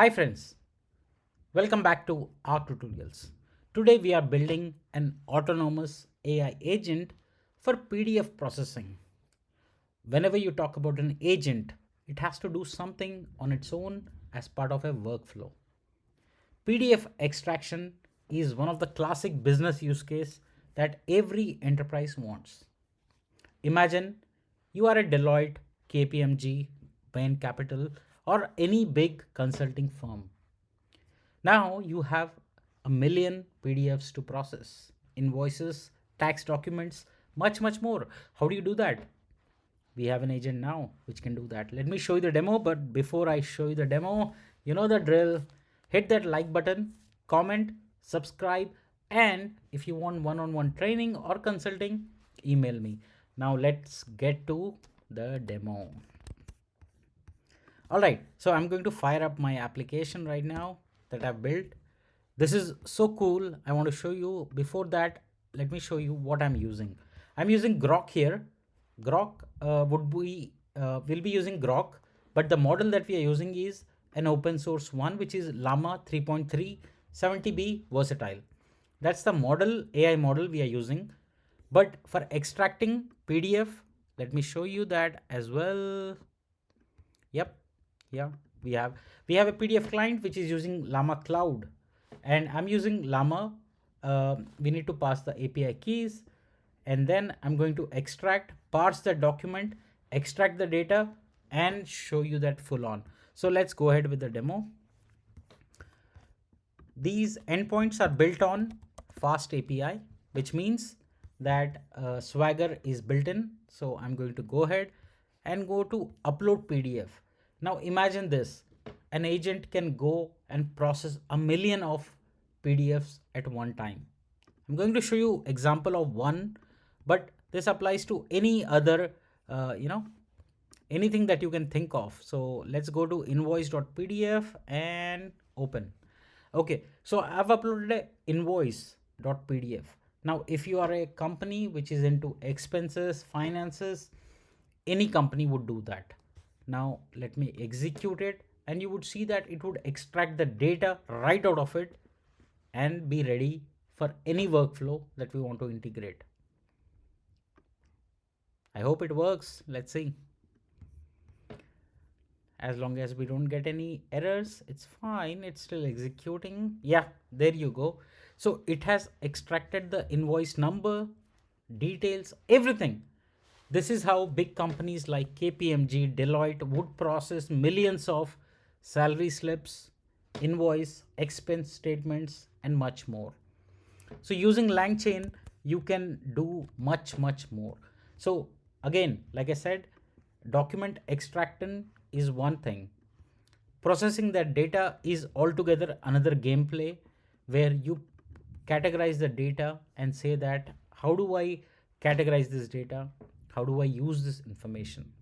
Hi friends, welcome back to our tutorials. Today we are building an autonomous AI agent for PDF processing. Whenever you talk about an agent, it has to do something on its own as part of a workflow. PDF extraction is one of the classic business use case that every enterprise wants. Imagine you are a Deloitte, KPMG, Bain Capital, or any big consulting firm. Now you have a million PDFs to process, invoices, tax documents, much more. How do you do that? We have an agent now which can do that. Let me show you the demo, but before I show you the demo, you know the drill. Hit that like button, comment, subscribe, and if you want one-on-one training or consulting, email me. Now let's get to the demo. All right, so I'm going to fire up my application right now that I've built. This is so cool. I want to show you. Before that, let me show you what I'm using. I'm using Grok here. Grok will be using Grok, but the model that we are using is an open source one, which is Llama 3.3 70B versatile. That's the model, AI model we are using. But for extracting PDF, let me show you that as well. Yep, yeah, we have a PDF client which is using Llama Cloud, and I'm using Llama. We need to pass the API keys, and then I'm going to extract, parse the document, extract the data, and show you that full on. So let's go ahead with the demo. These endpoints are built on Fast API, which means that Swagger is built in. So I'm going to go ahead and go to upload PDF. Now imagine this, an agent can go and process a million of PDFs at one time. I'm going to show you example of one, but this applies to any other, anything that you can think of. So let's go to invoice.pdf and open. Okay, so I've uploaded a invoice.pdf. Now, if you are a company which is into expenses, finances, any company would do that. Now, let me execute it, and you would see that it would extract the data right out of it and be ready for any workflow that we want to integrate. I hope it works. Let's see. As long as we don't get any errors, it's fine. It's still executing. Yeah, there you go. So it has extracted the invoice number, details, everything. This is how big companies like KPMG, Deloitte would process millions of salary slips, invoice, expense statements, and much more. So using LangChain, you can do much more. So again, like I said, document extraction is one thing. Processing that data is altogether another gameplay where you categorize the data and say that how do I categorize this data? How do I use this information?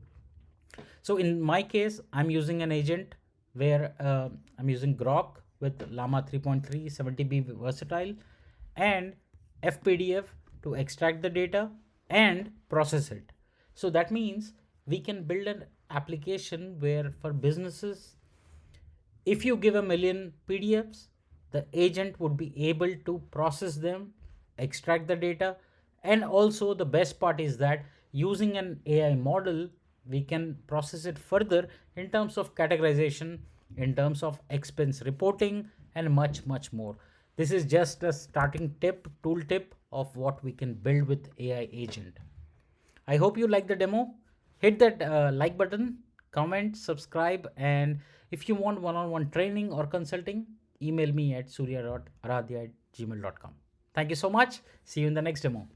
So in my case, I'm using an agent where I'm using Grok with Llama 3.3 70B versatile and FPDF to extract the data and process it. So that means we can build an application where for businesses, if you give a million PDFs, the agent would be able to process them, extract the data, and also the best part is that using an AI model, we can process it further in terms of categorization, in terms of expense reporting, and much more. This is just a starting tool tip of what we can build with AI agent. I hope you like the demo. Hit that like button, comment, subscribe, and if you want one-on-one training or consulting, email me at surya.aradhya@gmail.com. Thank you so much. See you in the next demo.